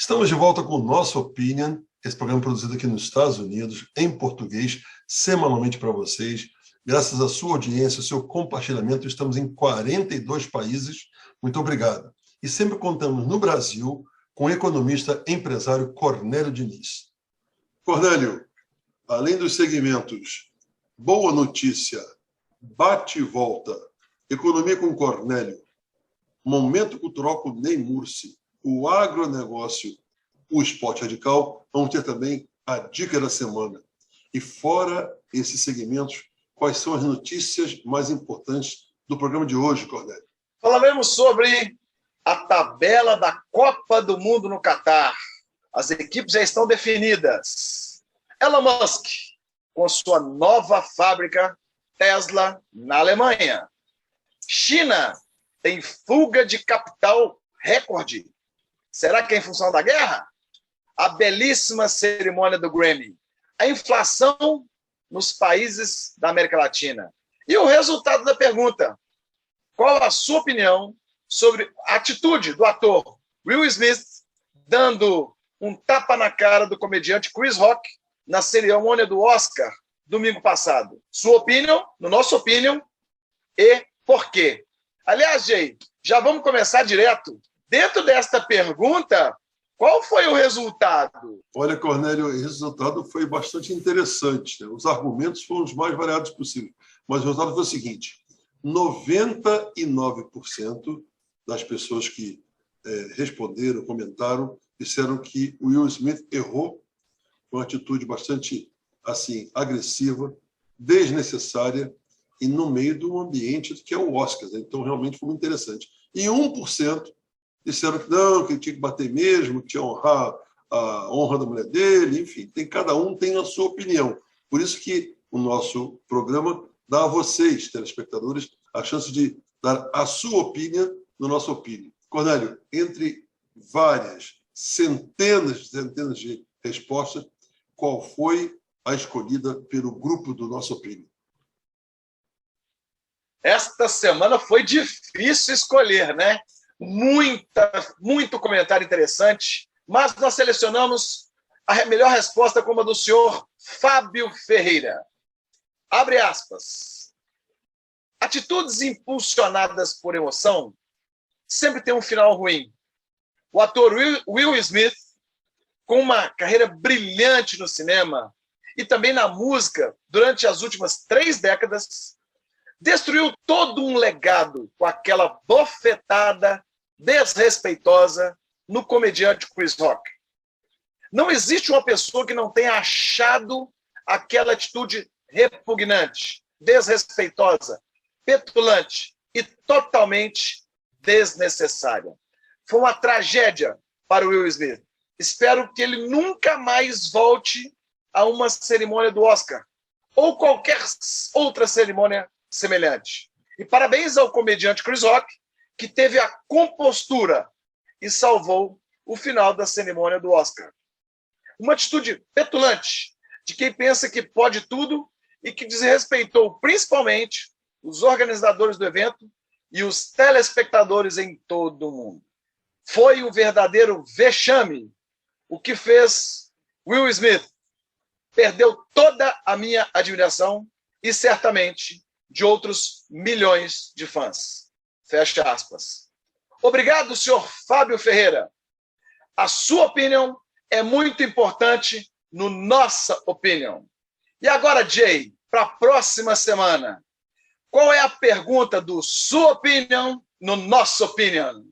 Estamos de volta com o Nosso Opinion, esse programa produzido aqui nos Estados Unidos, em português, semanalmente para vocês. Graças à sua audiência, ao seu compartilhamento, estamos em 42 países. Muito obrigado. E sempre contamos no Brasil com o economista empresário Cornélio Diniz. Cornélio, além dos segmentos Boa Notícia, Bate e Volta, Economia com Cornélio, Momento Cultural com Ney Mursi, o agronegócio, o esporte radical, vamos ter também a dica da semana. E fora esses segmentos, quais são as notícias mais importantes do programa de hoje, Cornélio? Falaremos sobre a tabela da Copa do Mundo no Catar. As equipes já estão definidas. Elon Musk, com sua nova fábrica Tesla na Alemanha. China tem fuga de capital recorde. Será que é em função da guerra? A belíssima cerimônia do Grammy. A inflação nos países da América Latina. E o resultado da pergunta. Qual a sua opinião sobre a atitude do ator Will Smith dando um tapa na cara do comediante Chris Rock na cerimônia do Oscar domingo passado? Sua opinião, no nosso opinion, e por quê? Aliás, Jay, já vamos começar direto. Dentro desta pergunta, qual foi o resultado? Olha, Cornélio, o resultado foi bastante interessante. Os argumentos foram os mais variados possíveis. Mas o resultado foi o seguinte: 99% das pessoas que responderam, comentaram, disseram que o Will Smith errou, com uma atitude bastante assim, agressiva, desnecessária, e no meio de um ambiente que é o Oscar. Então, realmente foi muito interessante. E 1% disseram que não, que ele tinha que bater mesmo, que tinha que honrar a honra da mulher dele, enfim, cada um tem a sua opinião. Por isso que o nosso programa dá a vocês, telespectadores, a chance de dar a sua opinião no nosso opinião. Cornélio, entre várias centenas de respostas, qual foi a escolhida pelo grupo do nosso opinião? Esta semana foi difícil escolher, né? Muito comentário interessante, mas nós selecionamos a melhor resposta como a do senhor Fábio Ferreira. Abre aspas. Atitudes impulsionadas por emoção sempre tem um final ruim. O ator Will Smith, com uma carreira brilhante no cinema e também na música durante as últimas 3 décadas, destruiu todo um legado com aquela bofetada desrespeitosa no comediante Chris Rock. Não existe uma pessoa que não tenha achado aquela atitude repugnante, desrespeitosa, petulante e totalmente desnecessária. Foi uma tragédia para o Will Smith. Espero que ele nunca mais volte a uma cerimônia do Oscar ou qualquer outra cerimônia semelhante. E parabéns ao comediante Chris Rock, que teve a compostura e salvou o final da cerimônia do Oscar. Uma atitude petulante de quem pensa que pode tudo e que desrespeitou principalmente os organizadores do evento e os telespectadores em todo o mundo. Foi um verdadeiro vexame o que fez Will Smith. Perdeu toda a minha admiração e certamente de outros milhões de fãs. Fecha aspas. Obrigado, senhor Fábio Ferreira. A sua opinião é muito importante no Nossa Opinion. E agora, Jay, para a próxima semana, qual é a pergunta do Sua Opinion no Nossa Opinion?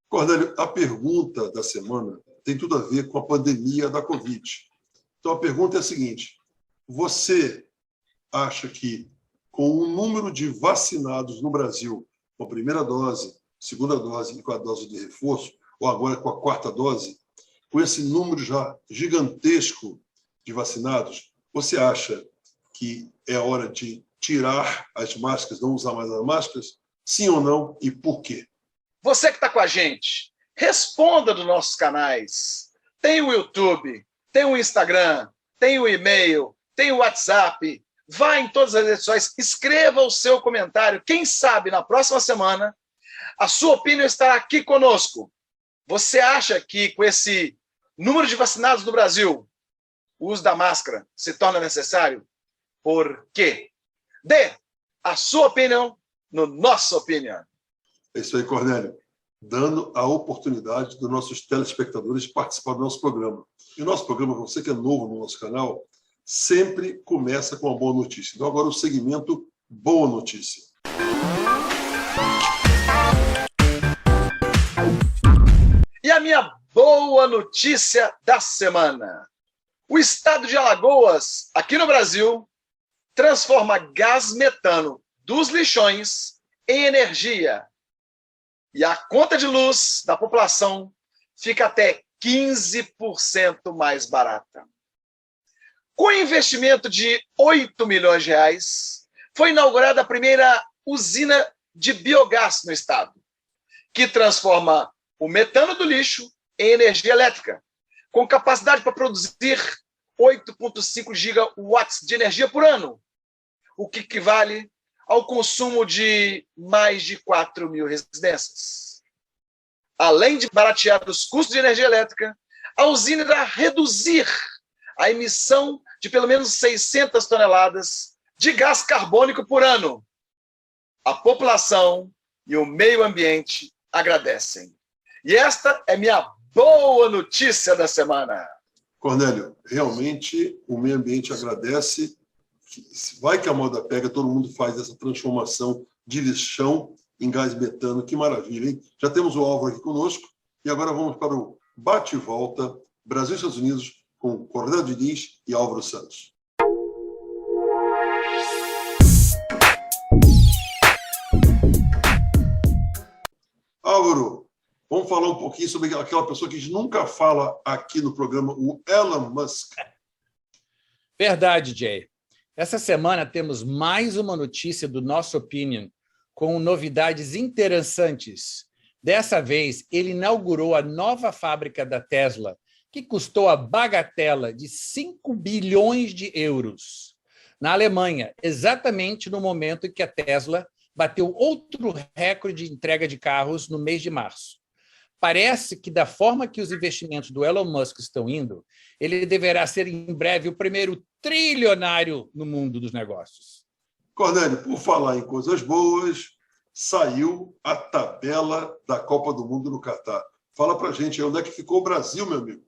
Cornélio, a pergunta da semana tem tudo a ver com a pandemia da Covid. Então, a pergunta é a seguinte: você acha que, com o número de vacinados no Brasil, com a primeira dose, segunda dose e com a dose de reforço, ou agora com a 4ª dose, com esse número já gigantesco de vacinados, você acha que é hora de tirar as máscaras, não usar mais as máscaras? Sim ou não? E por quê? Você que está com a gente, responda nos nossos canais. Tem o YouTube, tem o Instagram, tem o e-mail, tem o WhatsApp. Vá em todas as redes sociais, escreva o seu comentário. Quem sabe, na próxima semana, a sua opinião está aqui conosco. Você acha que com esse número de vacinados no Brasil, o uso da máscara se torna necessário? Por quê? Dê a sua opinião no Nossa Opinião. É isso aí, Cornélio. Dando a oportunidade dos nossos telespectadores de participar do nosso programa. E o nosso programa, você que é novo no nosso canal, sempre começa com uma boa notícia. Então, agora o segmento Boa Notícia. E a minha boa notícia da semana. O estado de Alagoas, aqui no Brasil, transforma gás metano dos lixões em energia. E a conta de luz da população fica até 15% mais barata. Com investimento de 8 milhões de reais, foi inaugurada a primeira usina de biogás no estado, que transforma o metano do lixo em energia elétrica, com capacidade para produzir 8,5 gigawatts de energia por ano, o que equivale ao consumo de mais de 4 mil residências. Além de baratear os custos de energia elétrica, a usina irá reduzir a emissão de pelo menos 600 toneladas de gás carbônico por ano. A população e o meio ambiente agradecem. E esta é minha boa notícia da semana. Cornélio, realmente o meio ambiente agradece. Vai que a moda pega, todo mundo faz essa transformação de lixão em gás metano. Que maravilha, hein? Já temos o Álvaro aqui conosco e agora vamos para o bate-volta Brasil e Estados Unidos com Cornélio Diniz e Álvaro Santos. Álvaro, vamos falar um pouquinho sobre aquela pessoa que a gente nunca fala aqui no programa, o Elon Musk. Verdade, Jay. Essa semana temos mais uma notícia do Nosso Opinion, com novidades interessantes. Dessa vez, ele inaugurou a nova fábrica da Tesla, que custou a bagatela de 5 bilhões de euros, na Alemanha, exatamente no momento em que a Tesla bateu outro recorde de entrega de carros no mês de março. Parece que, da forma que os investimentos do Elon Musk estão indo, ele deverá ser, em breve, o primeiro trilionário no mundo dos negócios. Cornélio, por falar em coisas boas, saiu a tabela da Copa do Mundo no Catar. Fala pra gente aí, onde é que ficou o Brasil, meu amigo?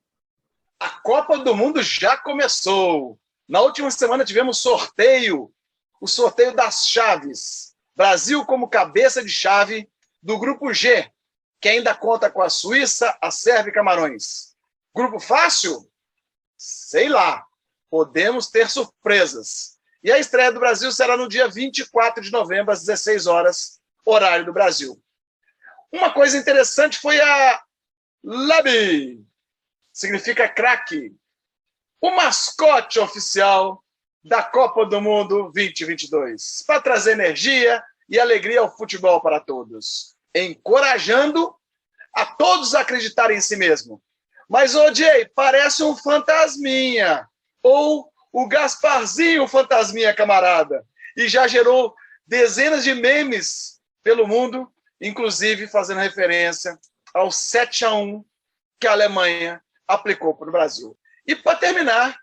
A Copa do Mundo já começou. Na última semana tivemos sorteio, o sorteio das chaves. Brasil como cabeça de chave do Grupo G, que ainda conta com a Suíça, a Sérvia e Camarões. Grupo fácil? Sei lá. Podemos ter surpresas. E a estreia do Brasil será no dia 24 de novembro, às 16 horas, horário do Brasil. Uma coisa interessante foi a Labi, significa craque, o mascote oficial da Copa do Mundo 2022, para trazer energia e alegria ao futebol para todos, encorajando a todos a acreditarem em si mesmo. Mas, ô Jay, parece um fantasminha, ou o Gasparzinho fantasminha, camarada, e já gerou dezenas de memes pelo mundo, inclusive fazendo referência ao 7-1 que a Alemanha aplicou para o Brasil. E, para terminar,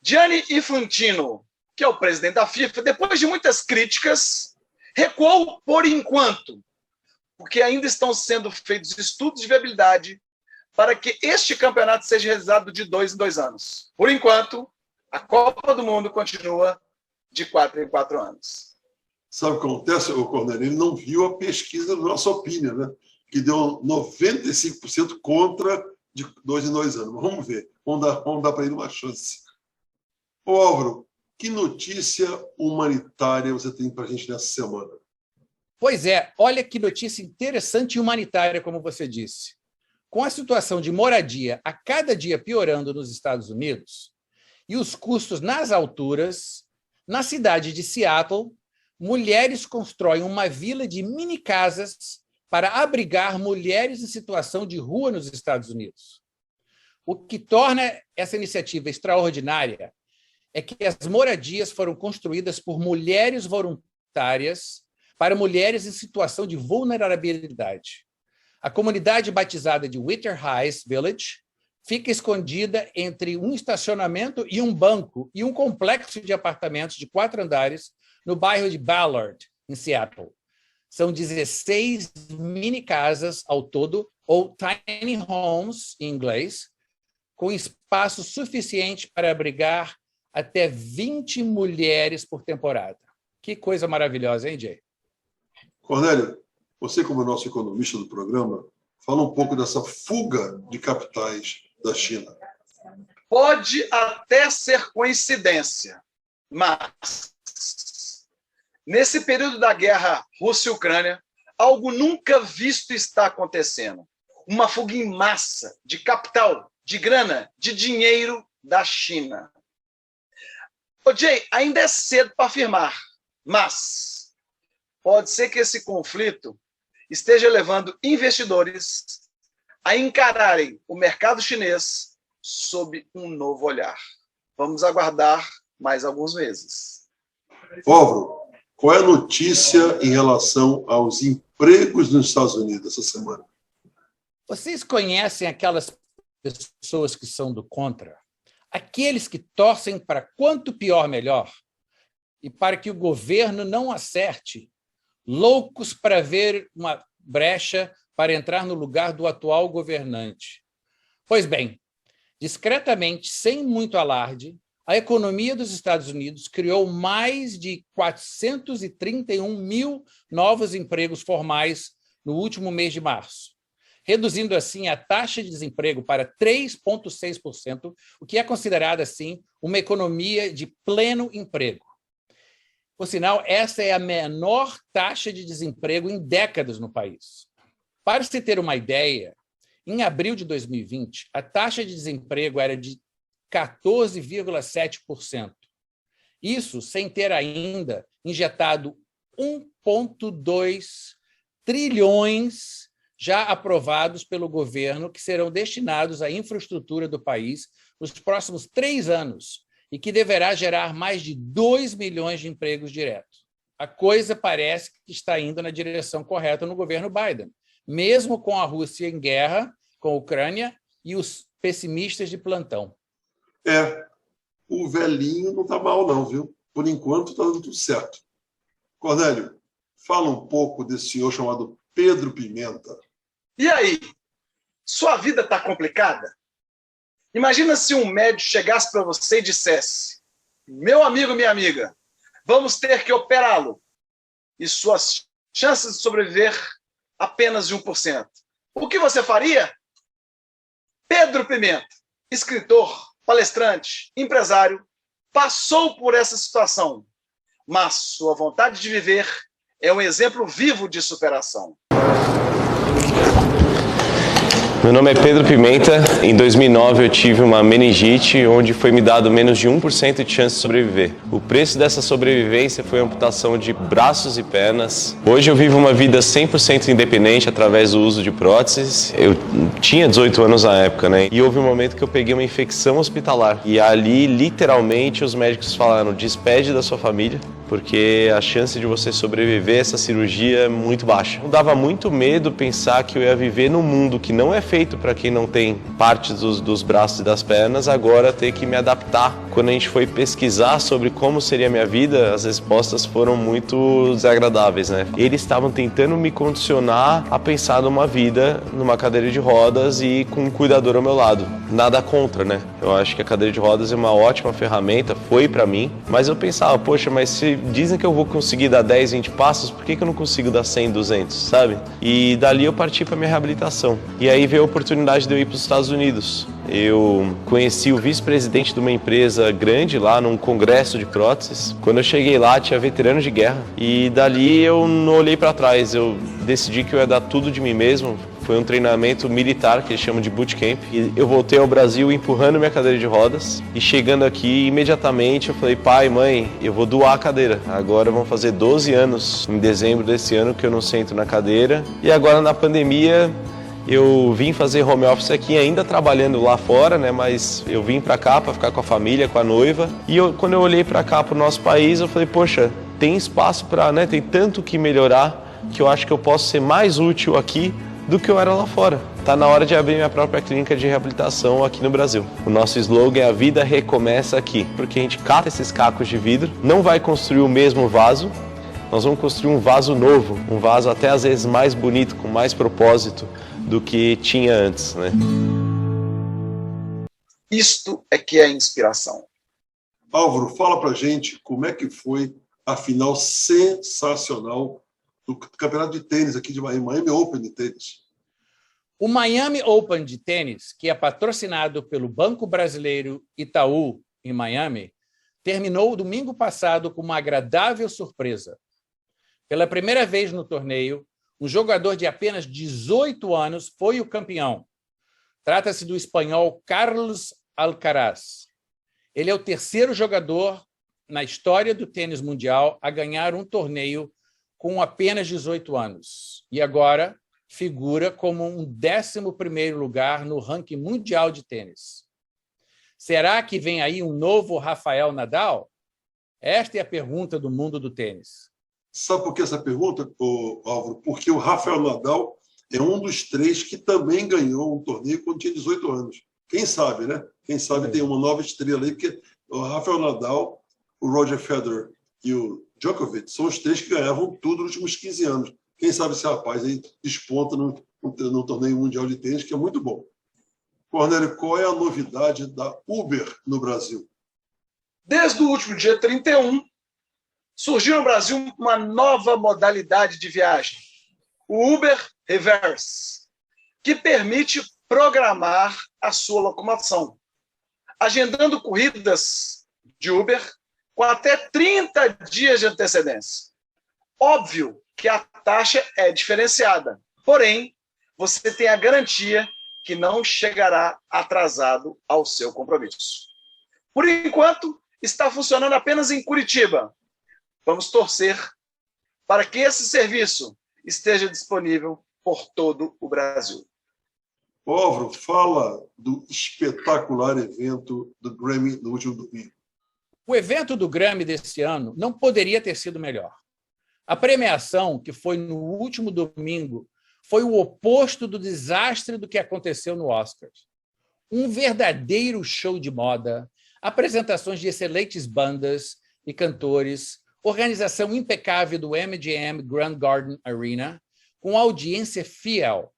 Gianni Infantino, que é o presidente da FIFA, depois de muitas críticas, recuou por enquanto, porque ainda estão sendo feitos estudos de viabilidade para que este campeonato seja realizado de 2 em 2 anos. Por enquanto, a Copa do Mundo continua de 4 em 4 anos. Sabe o que acontece, Cornélio? Ele não viu a pesquisa do Nossa Opinião, né? Que deu 95% contra de 2 em 2 anos. Mas vamos ver. Vamos dar para ele uma chance. Ô, Álvaro, que notícia humanitária você tem para a gente nessa semana? Pois é, olha que notícia interessante e humanitária, como você disse. Com a situação de moradia a cada dia piorando nos Estados Unidos e os custos nas alturas, na cidade de Seattle, mulheres constroem uma vila de mini-casas para abrigar mulheres em situação de rua nos Estados Unidos. O que torna essa iniciativa extraordinária é que as moradias foram construídas por mulheres voluntárias para mulheres em situação de vulnerabilidade. A comunidade batizada de Whittier Heights Village fica escondida entre um estacionamento e um banco e um complexo de apartamentos de 4 andares no bairro de Ballard, em Seattle. São 16 mini-casas ao todo, ou tiny homes, em inglês, com espaço suficiente para abrigar até 20 mulheres por temporada. Que coisa maravilhosa, hein, Jay? Cornélio, você, como nosso economista do programa, fala um pouco dessa fuga de capitais da China. Pode até ser coincidência, mas nesse período da guerra Rússia e Ucrânia, algo nunca visto está acontecendo. Uma fuga em massa de capital, de grana, de dinheiro da China. Ô Jay, ainda é cedo para afirmar, mas pode ser que esse conflito esteja levando investidores a encararem o mercado chinês sob um novo olhar. Vamos aguardar mais alguns meses. Álvaro, qual é a notícia em relação aos empregos nos Estados Unidos essa semana? Vocês conhecem aquelas pessoas que são do contra? Aqueles que torcem para quanto pior, melhor, e para que o governo não acerte, loucos para ver uma brecha para entrar no lugar do atual governante. Pois bem, discretamente, sem muito alarde, a economia dos Estados Unidos criou mais de 431 mil novos empregos formais no último mês de março, reduzindo assim a taxa de desemprego para 3,6%, o que é considerado assim uma economia de pleno emprego. Por sinal, essa é a menor taxa de desemprego em décadas no país. Para se ter uma ideia, em abril de 2020, a taxa de desemprego era de 14,7%. Isso sem ter ainda injetado 1,2 trilhões já aprovados pelo governo, que serão destinados à infraestrutura do país nos próximos 3 anos e que deverá gerar mais de 2 milhões de empregos diretos. A coisa parece que está indo na direção correta no governo Biden, mesmo com a Rússia em guerra com a Ucrânia e os pessimistas de plantão. O velhinho não está mal não, viu? Por enquanto está dando tudo certo. Cornélio, fala um pouco desse senhor chamado Pedro Pimenta. E aí? Sua vida está complicada? Imagina se um médico chegasse para você e dissesse: meu amigo, minha amiga, vamos ter que operá-lo. E suas chances de sobreviver apenas de 1%. O que você faria? Pedro Pimenta, escritor, palestrante, empresário, passou por essa situação, mas sua vontade de viver é um exemplo vivo de superação. Meu nome é Pedro Pimenta. Em 2009 eu tive uma meningite onde foi me dado menos de 1% de chance de sobreviver. O preço dessa sobrevivência foi a amputação de braços e pernas. Hoje eu vivo uma vida 100% independente através do uso de próteses. Eu tinha 18 anos na época, né? E houve um momento que eu peguei uma infecção hospitalar. E ali, literalmente, os médicos falaram: despede da sua família, porque a chance de você sobreviver a essa cirurgia é muito baixa. Eu dava muito medo pensar que eu ia viver num mundo que não é feito para quem não tem partes dos braços e das pernas, agora ter que me adaptar. Quando a gente foi pesquisar sobre como seria a minha vida, as respostas foram muito desagradáveis, né? Eles estavam tentando me condicionar a pensar numa vida numa cadeira de rodas e com um cuidador ao meu lado. Nada contra, né? Eu acho que a cadeira de rodas é uma ótima ferramenta, foi para mim, mas eu pensava, poxa, mas se dizem que eu vou conseguir dar 10, 20 passos, por que eu não consigo dar 100, 200, sabe? E dali eu parti para minha reabilitação. E aí veio a oportunidade de eu ir para os Estados Unidos. Eu conheci o vice-presidente de uma empresa grande lá num congresso de próteses. Quando eu cheguei lá, tinha veteranos de guerra. E dali eu não olhei para trás, eu decidi que eu ia dar tudo de mim mesmo. Foi um treinamento militar que eles chamam de bootcamp. E eu voltei ao Brasil empurrando minha cadeira de rodas. E chegando aqui, imediatamente eu falei: pai, mãe, eu vou doar a cadeira. Agora vão fazer 12 anos, em dezembro desse ano, que eu não sento na cadeira. E agora na pandemia eu vim fazer home office aqui, ainda trabalhando lá fora, né? Mas eu vim para cá para ficar com a família, com a noiva. E quando eu olhei para cá, para o nosso país, eu falei: poxa, tem espaço para, né, tem tanto que melhorar, que eu acho que eu posso ser mais útil aqui do que eu era lá fora. Tá na hora de abrir minha própria clínica de reabilitação aqui no Brasil. O nosso slogan é: a vida recomeça aqui, porque a gente cata esses cacos de vidro, não vai construir o mesmo vaso, nós vamos construir um vaso novo, um vaso até às vezes mais bonito, com mais propósito do que tinha antes, né? Isto é que é inspiração. Álvaro, fala pra gente como é que foi a final sensacional do campeonato de tênis aqui de Miami Open de tênis. O Miami Open de tênis, que é patrocinado pelo Banco Brasileiro Itaú em Miami, terminou domingo passado com uma agradável surpresa. Pela primeira vez no torneio, um jogador de apenas 18 anos foi o campeão. Trata-se do espanhol Carlos Alcaraz. Ele é o terceiro jogador na história do tênis mundial a ganhar um torneio com apenas 18 anos. E agora figura como um 11º lugar no ranking mundial de tênis. Será que vem aí um novo Rafael Nadal? Esta é a pergunta do mundo do tênis. Sabe por que essa pergunta, Álvaro? Porque o Rafael Nadal é um dos 3 que também ganhou um torneio quando tinha 18 anos. Quem sabe, né? Quem sabe tem uma nova estrela aí, porque o Rafael Nadal, o Roger Federer e o Djokovic são os 3 que ganhavam tudo nos últimos 15 anos. Quem sabe esse rapaz aí desponta no torneio mundial de tênis, que é muito bom. Cornélio, qual é a novidade da Uber no Brasil? Desde o último dia 31, surgiu no Brasil uma nova modalidade de viagem, o Uber Reverse, que permite programar a sua locomoção, agendando corridas de Uber com até 30 dias de antecedência. Óbvio que a taxa é diferenciada, porém, você tem a garantia que não chegará atrasado ao seu compromisso. Por enquanto, está funcionando apenas em Curitiba. Vamos torcer para que esse serviço esteja disponível por todo o Brasil. Álvaro, fala do espetacular evento do Grammy no último domingo. O evento do Grammy desse ano não poderia ter sido melhor. A premiação, que foi no último domingo, foi o oposto do desastre do que aconteceu no Oscars. Um verdadeiro show de moda, apresentações de excelentes bandas e cantores, organização impecável do MGM Grand Garden Arena, com audiência fiel.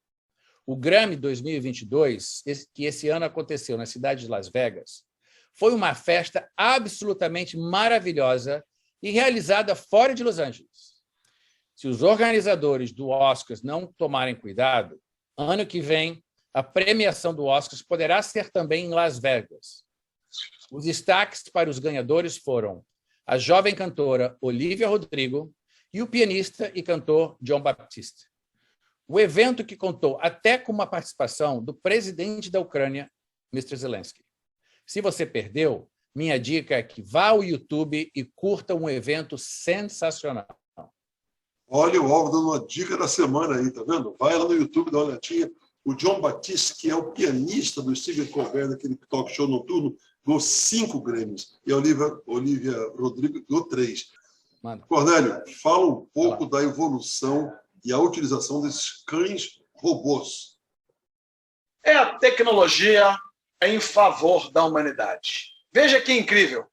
O Grammy 2022, que esse ano aconteceu na cidade de Las Vegas, foi uma festa absolutamente maravilhosa e realizada fora de Los Angeles. Se os organizadores do Oscars não tomarem cuidado, ano que vem, a premiação do Oscars poderá ser também em Las Vegas. Os destaques para os ganhadores foram a jovem cantora Olivia Rodrigo e o pianista e cantor Jon Batiste. O evento que contou até com uma participação do presidente da Ucrânia, Mr. Zelensky. Se você perdeu, minha dica é que vá ao YouTube e curta um evento sensacional. Olha o Álvaro dando uma dica da semana aí, tá vendo? Vai lá no YouTube, dá uma olhadinha. O Jon Batiste, que é o pianista do Stephen Colbert, daquele talk show noturno, ganhou 5 Grammys. E a Olivia Rodrigo ganhou 3. Manda. Cornélio, fala um pouco da evolução e a utilização desses cães robôs. É a tecnologia em favor da humanidade. Veja que incrível.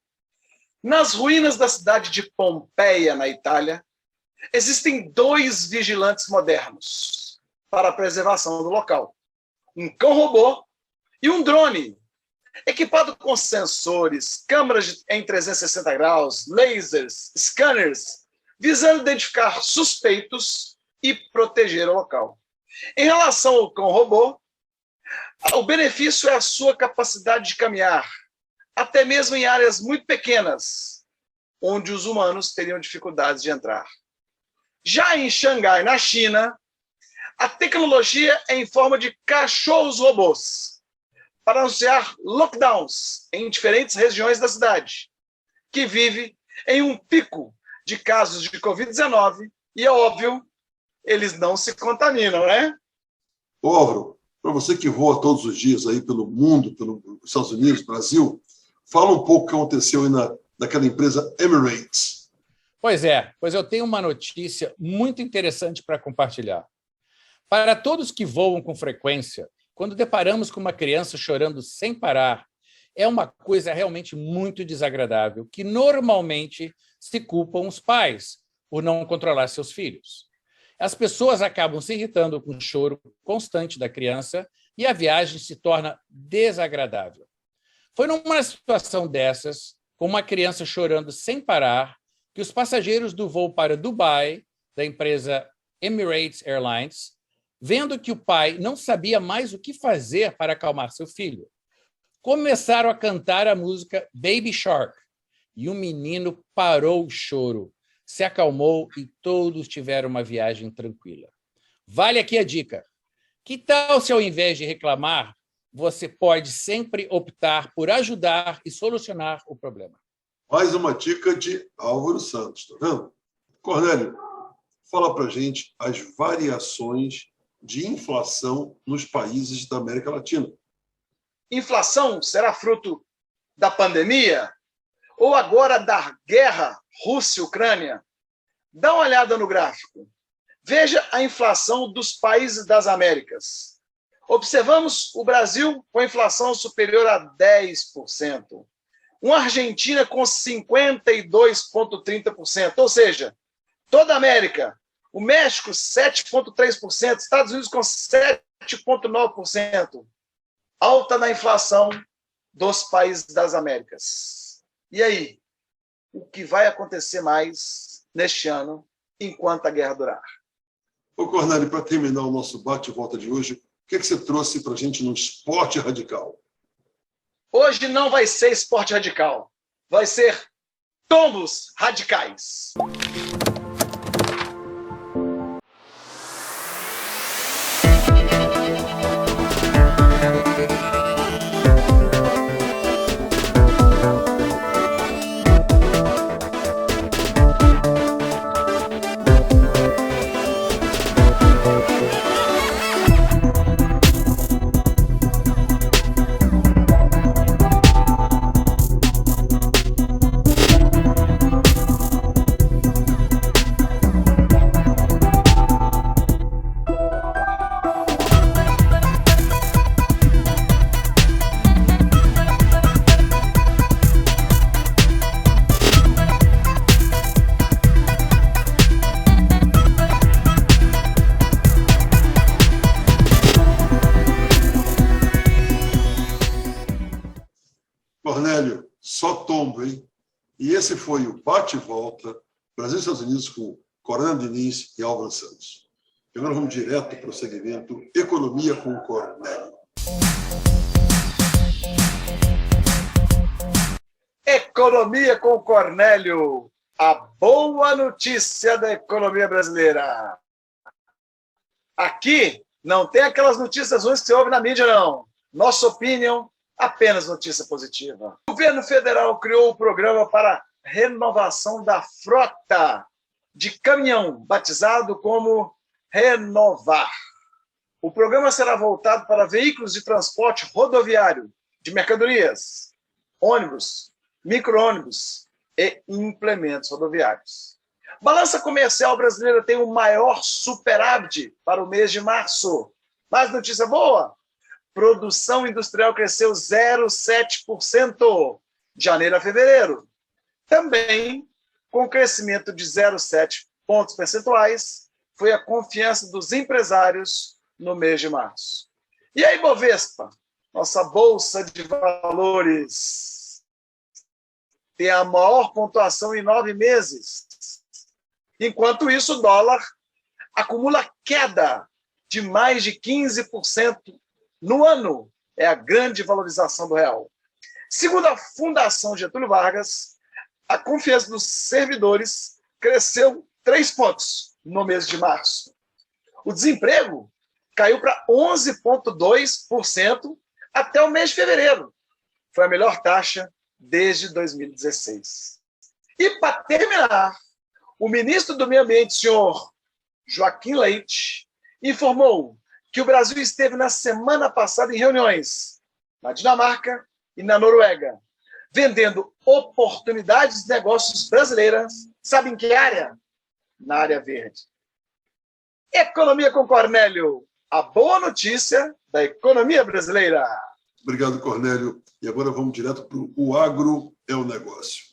Nas ruínas da cidade de Pompeia, na Itália, existem 2 vigilantes modernos para a preservação do local. Um cão-robô e um drone, equipado com sensores, câmeras em 360 graus, lasers, scanners, visando identificar suspeitos e proteger o local. Em relação ao cão-robô, o benefício é a sua capacidade de caminhar, até mesmo em áreas muito pequenas, onde os humanos teriam dificuldades de entrar. Já em Xangai, na China, a tecnologia é em forma de cachorros-robôs, para anunciar lockdowns em diferentes regiões da cidade, que vive em um pico de casos de Covid-19, e é óbvio, eles não se contaminam, né? Álvaro, para você que voa todos os dias aí pelo mundo, pelos Estados Unidos, Brasil, fala um pouco o que aconteceu aí naquela empresa Emirates. Pois eu tenho uma notícia muito interessante para compartilhar. Para todos que voam com frequência, quando deparamos com uma criança chorando sem parar, é uma coisa realmente muito desagradável, que normalmente se culpam os pais por não controlar seus filhos. As pessoas acabam se irritando com o choro constante da criança e a viagem se torna desagradável. Foi numa situação dessas, com uma criança chorando sem parar, que os passageiros do voo para Dubai, da empresa Emirates Airlines, vendo que o pai não sabia mais o que fazer para acalmar seu filho, começaram a cantar a música Baby Shark, e o menino parou o choro, se acalmou e todos tiveram uma viagem tranquila. Vale aqui a dica. Que tal se, ao invés de reclamar, você pode sempre optar por ajudar e solucionar o problema? Mais uma dica de Álvaro Santos, tá vendo? Cornélio, fala para a gente as variações de inflação nos países da América Latina. Inflação será fruto da pandemia ou agora da guerra Rússia-Ucrânia? Dá uma olhada no gráfico. Veja a inflação dos países das Américas. Observamos o Brasil com inflação superior a 10%. Uma Argentina com 52,30%. Ou seja, toda a América. O México, 7,3%. Estados Unidos com 7,9%. Alta na inflação dos países das Américas. E aí? O que vai acontecer mais neste ano, enquanto a guerra durar? Ô, Cornélio, para terminar o nosso bate-volta de hoje, o que você trouxe para a gente no esporte radical? Hoje não vai ser esporte radical. Vai ser tombos radicais. Cornélio, só tombo, hein? E esse foi o bate-volta Brasil e Estados Unidos com Cornélio Diniz e Álvaro Santos. E agora vamos direto para o segmento Economia com o Cornélio. Economia com o Cornélio. A boa notícia da economia brasileira. Aqui não tem aquelas notícias ruins que você ouve na mídia, não. Nossa opinião, apenas notícia positiva. O governo federal criou o programa para renovação da frota de caminhão, batizado como Renovar. O programa será voltado para veículos de transporte rodoviário, de mercadorias, ônibus, micro-ônibus e implementos rodoviários. Balança comercial brasileira tem o maior superávit para o mês de março. Mas notícia boa, produção industrial cresceu 0,7% de janeiro a fevereiro. Também, com crescimento de 0,7 pontos percentuais, foi a confiança dos empresários no mês de março. E aí, Bovespa, nossa bolsa de valores, tem a maior pontuação em 9 meses. Enquanto isso, o dólar acumula queda de mais de 15% no ano. É a grande valorização do real. Segundo a Fundação Getúlio Vargas, a confiança dos servidores cresceu 3 pontos no mês de março. O desemprego caiu para 11,2% até o mês de fevereiro. Foi a melhor taxa desde 2016. E, para terminar, o ministro do Meio Ambiente, senhor Joaquim Leite, informou que o Brasil esteve na semana passada em reuniões na Dinamarca e na Noruega, vendendo oportunidades de negócios brasileiras. Sabe em que área? Na área verde. Economia com Cornélio, a boa notícia da economia brasileira. Obrigado, Cornélio. E agora vamos direto para o Agro é o Negócio.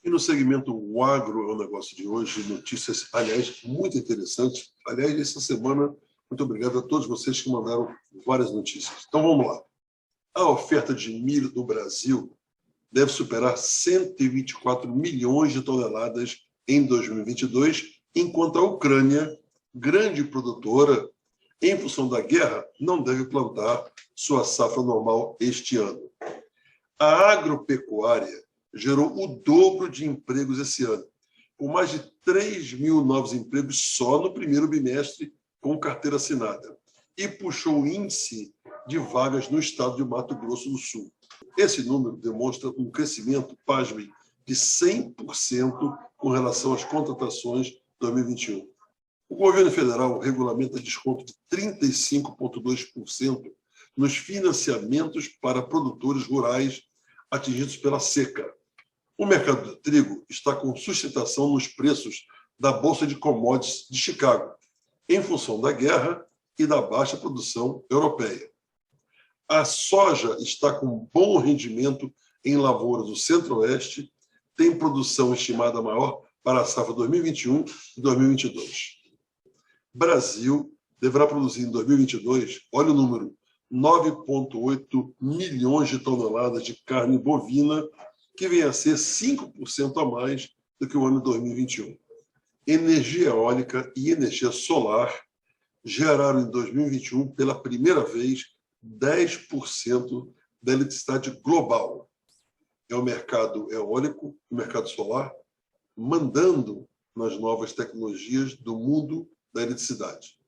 E no segmento O Agro é o Negócio de hoje, notícias, aliás, muito interessantes. Aliás, essa semana, muito obrigado a todos vocês que mandaram várias notícias. Então, vamos lá. A oferta de milho do Brasil deve superar 124 milhões de toneladas em 2022, enquanto a Ucrânia, grande produtora, em função da guerra, não deve plantar sua safra normal este ano. A agropecuária gerou o dobro de empregos esse ano, com mais de 3 mil novos empregos só no primeiro bimestre com carteira assinada, e puxou o índice de vagas no estado de Mato Grosso do Sul. Esse número demonstra um crescimento, pasmem, de 100% com relação às contratações de 2021. O governo federal regulamenta desconto de 35,2% nos financiamentos para produtores rurais atingidos pela seca. O mercado do trigo está com sustentação nos preços da Bolsa de Commodities de Chicago, em função da guerra e da baixa produção europeia. A soja está com bom rendimento em lavouras do Centro-Oeste, tem produção estimada maior para a safra 2021 e 2022. Brasil deverá produzir em 2022, olha o número, 9,8 milhões de toneladas de carne bovina, que vem a ser 5% a mais do que o ano 2021. Energia eólica e energia solar geraram em 2021, pela primeira vez, 10% da eletricidade global. É o mercado eólico, o mercado solar, mandando nas novas tecnologias do mundo da eletricidade.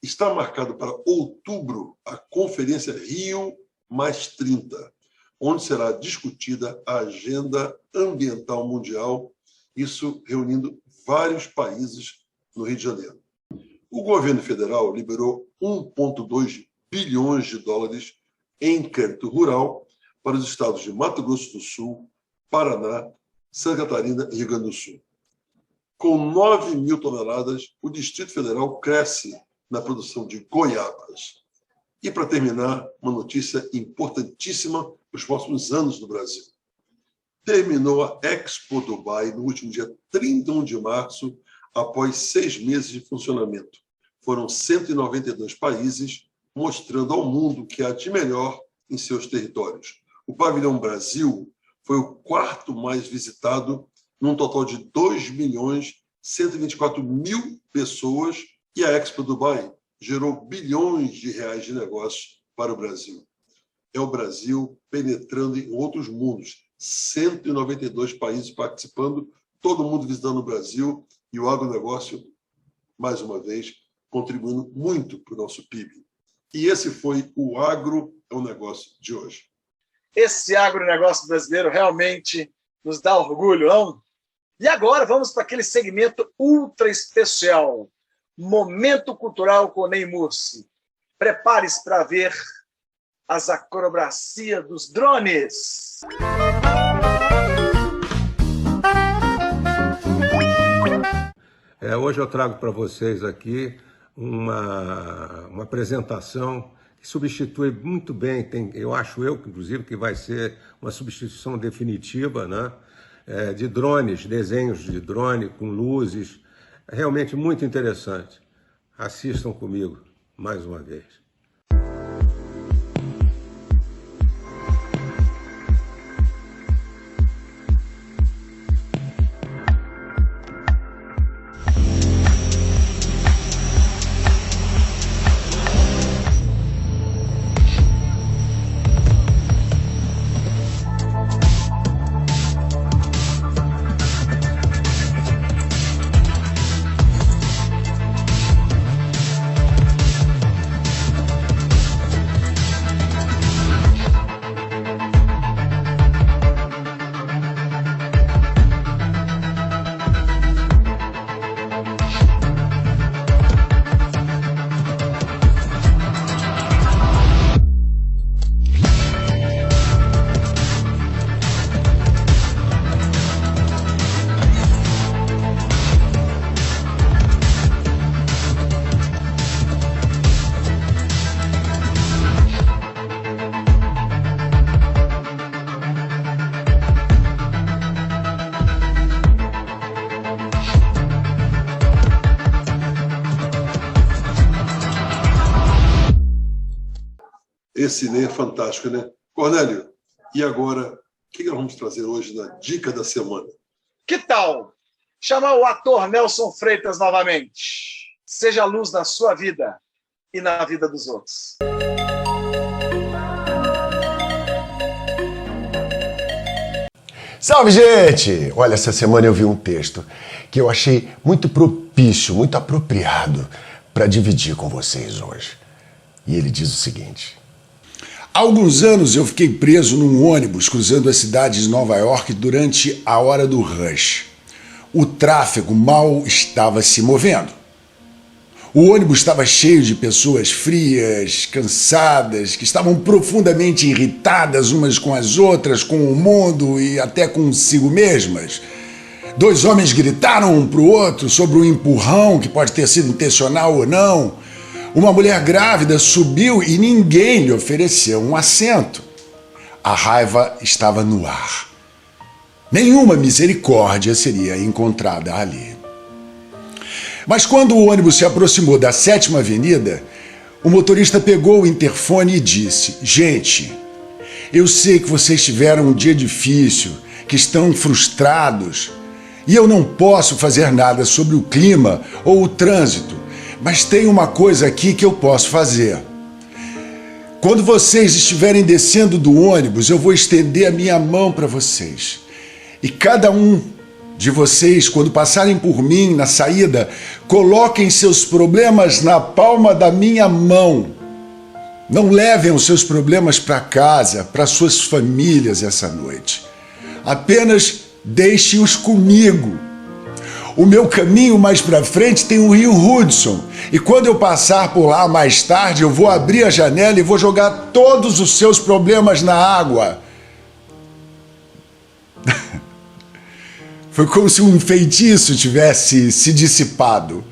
Está marcado para outubro a Conferência Rio+30, onde será discutida a agenda ambiental mundial, isso reunindo vários países no Rio de Janeiro. O governo federal liberou 1,2 bilhões de dólares em crédito rural para os estados de Mato Grosso do Sul, Paraná, Santa Catarina e Rio Grande do Sul. Com 9 mil toneladas, o Distrito Federal cresce na produção de goiabas. E, para terminar, uma notícia importantíssima para os próximos anos do Brasil. Terminou a Expo Dubai no último dia 31 de março, após 6 meses de funcionamento. Foram 192 países, mostrando ao mundo o que há de melhor em seus territórios. O Pavilhão Brasil foi o quarto mais visitado, num total de 2.124.000 pessoas, e a Expo Dubai gerou bilhões de reais de negócios para o Brasil. É o Brasil penetrando em outros mundos, 192 países participando, todo mundo visitando o Brasil, e o agronegócio, mais uma vez, contribuindo muito para o nosso PIB. E esse foi o Agro é um Negócio de hoje. Esse agronegócio brasileiro realmente nos dá orgulho, não? E agora vamos para aquele segmento ultra especial, Momento Cultural com Ney Mursi. Prepare-se para ver as acrobacias dos drones. Hoje eu trago para vocês aqui uma apresentação que substitui muito bem, inclusive, que vai ser uma substituição definitiva, né, de drones, desenhos de drone com luzes, realmente muito interessante. Assistam comigo mais uma vez. Esse Ney é fantástico, né? Cornélio, e agora, o que nós vamos trazer hoje na Dica da Semana? Que tal chamar o ator Nelson Freitas novamente? Seja a luz na sua vida e na vida dos outros. Salve, gente! Olha, essa semana eu vi um texto que eu achei muito propício, muito apropriado para dividir com vocês hoje. E ele diz o seguinte: há alguns anos eu fiquei preso num ônibus cruzando a cidade de Nova York durante a hora do rush. O tráfego mal estava se movendo. O ônibus estava cheio de pessoas frias, cansadas, que estavam profundamente irritadas umas com as outras, com o mundo e até consigo mesmas. Dois homens gritaram um para o outro sobre um empurrão que pode ter sido intencional ou não. Uma mulher grávida subiu e ninguém lhe ofereceu um assento. A raiva estava no ar. Nenhuma misericórdia seria encontrada ali. Mas quando o ônibus se aproximou da 7ª Avenida, o motorista pegou o interfone e disse: gente, eu sei que vocês tiveram um dia difícil, que estão frustrados, e eu não posso fazer nada sobre o clima ou o trânsito, mas tem uma coisa aqui que eu posso fazer. Quando vocês estiverem descendo do ônibus, eu vou estender a minha mão para vocês. E cada um de vocês, quando passarem por mim na saída, coloquem seus problemas na palma da minha mão. Não levem os seus problemas para casa, para suas famílias essa noite. Apenas deixem-os comigo. O meu caminho mais para frente tem o rio Hudson. E quando eu passar por lá mais tarde, eu vou abrir a janela e vou jogar todos os seus problemas na água. Foi como se um feitiço tivesse se dissipado.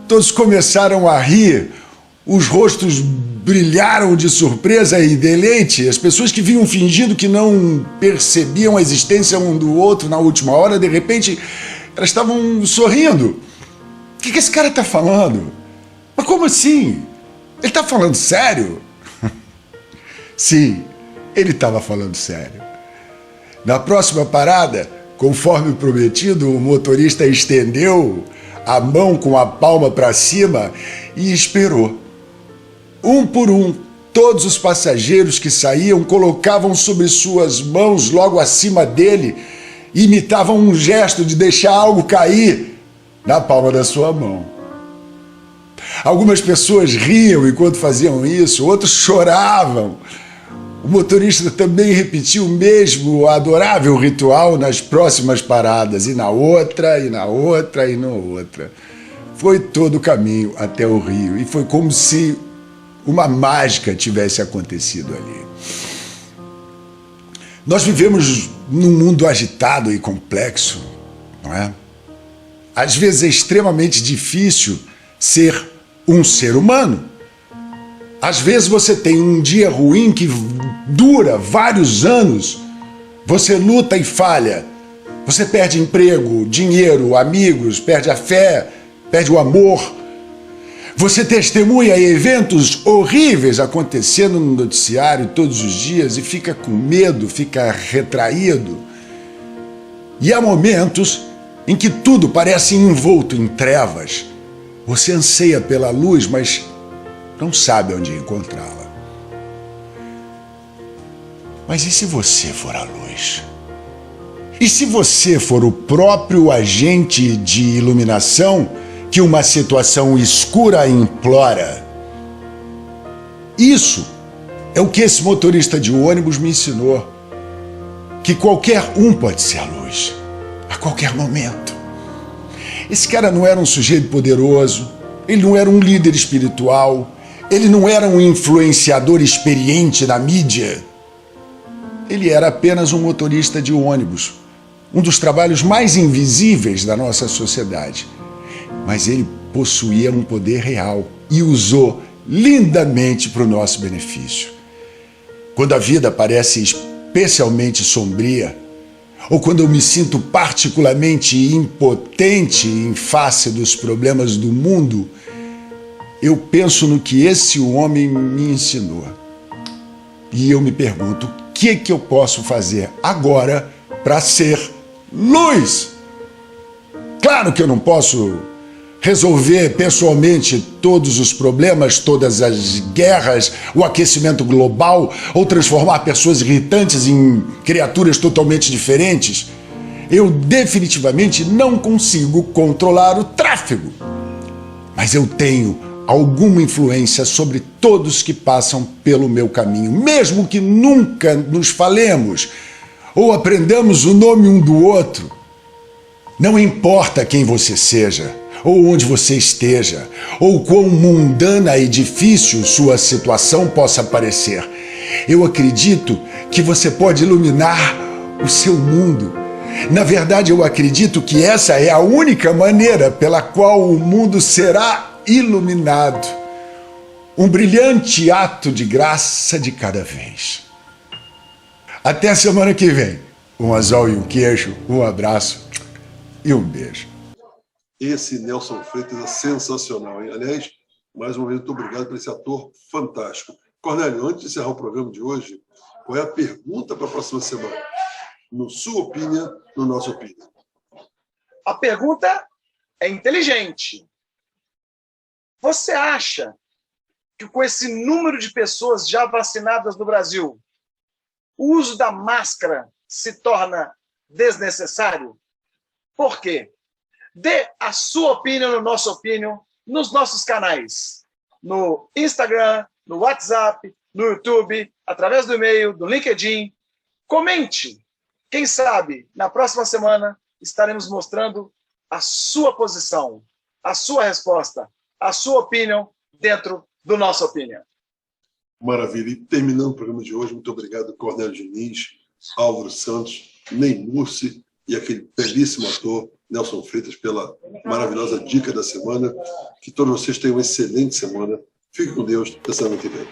Todos começaram a rir, os rostos brilharam de surpresa e deleite. As pessoas que vinham fingindo que não percebiam a existência um do outro na última hora, de repente, elas estavam sorrindo. O que esse cara está falando? Mas como assim? Ele está falando sério? Sim, ele estava falando sério. Na próxima parada, conforme prometido, o motorista estendeu a mão com a palma para cima e esperou. Um por um, todos os passageiros que saíam colocavam sobre suas mãos logo acima dele e imitavam um gesto de deixar algo cair na palma da sua mão. Algumas pessoas riam enquanto faziam isso, outros choravam. O motorista também repetiu o mesmo adorável ritual nas próximas paradas, e na outra, e na outra, e na outra. Foi todo o caminho até o rio, e foi como se uma mágica tivesse acontecido ali. Nós vivemos num mundo agitado e complexo, não é? Às vezes é extremamente difícil ser um ser humano. Às vezes você tem um dia ruim que dura vários anos. Você luta e falha. Você perde emprego, dinheiro, amigos, perde a fé, perde o amor. Você testemunha eventos horríveis acontecendo no noticiário todos os dias e fica com medo, fica retraído. E há momentos em que tudo parece envolto em trevas. Você anseia pela luz, mas não sabe onde encontrá-la. Mas e se você for a luz? E se você for o próprio agente de iluminação que uma situação escura implora? Isso é o que esse motorista de ônibus me ensinou. Que qualquer um pode ser a luz, a qualquer momento. Esse cara não era um sujeito poderoso, ele não era um líder espiritual, ele não era um influenciador experiente na mídia. Ele era apenas um motorista de ônibus, um dos trabalhos mais invisíveis da nossa sociedade. Mas ele possuía um poder real e usou lindamente para o nosso benefício. Quando a vida parece especialmente sombria, ou quando eu me sinto particularmente impotente em face dos problemas do mundo, eu penso no que esse homem me ensinou. E eu me pergunto, o que eu posso fazer agora para ser luz? Claro que eu não posso resolver pessoalmente todos os problemas, todas as guerras, o aquecimento global, ou transformar pessoas irritantes em criaturas totalmente diferentes. Eu definitivamente não consigo controlar o tráfego. Mas eu tenho alguma influência sobre todos que passam pelo meu caminho, mesmo que nunca nos falemos ou aprendamos o nome um do outro. Não importa quem você seja, ou onde você esteja, ou quão mundana e difícil sua situação possa parecer. Eu acredito que você pode iluminar o seu mundo. Na verdade, eu acredito que essa é a única maneira pela qual o mundo será iluminado. Um brilhante ato de graça de cada vez. Até a semana que vem. Um anzol e um queijo, um abraço e um beijo. Esse Nelson Freitas é sensacional, hein? Aliás, mais uma vez, muito obrigado por esse ator fantástico. Cornélio, antes de encerrar o programa de hoje, qual é a pergunta para a próxima semana? No sua opinião, no nosso opinião. A pergunta é inteligente. Você acha que com esse número de pessoas já vacinadas no Brasil, o uso da máscara se torna desnecessário? Por quê? Dê a sua opinião no nosso opinião, nos nossos canais, no Instagram, no WhatsApp, no YouTube, através do e-mail, do LinkedIn. Comente. Quem sabe, na próxima semana, estaremos mostrando a sua posição, a sua resposta, a sua opinião dentro do nosso opinião. Maravilha. E terminando o programa de hoje, muito obrigado, Cornélio Diniz, Álvaro Santos, Ney Mursi e aquele belíssimo ator, Nelson Freitas, pela maravilhosa dica da semana. Que todos vocês tenham uma excelente semana. Fique com Deus. Até semana que vem.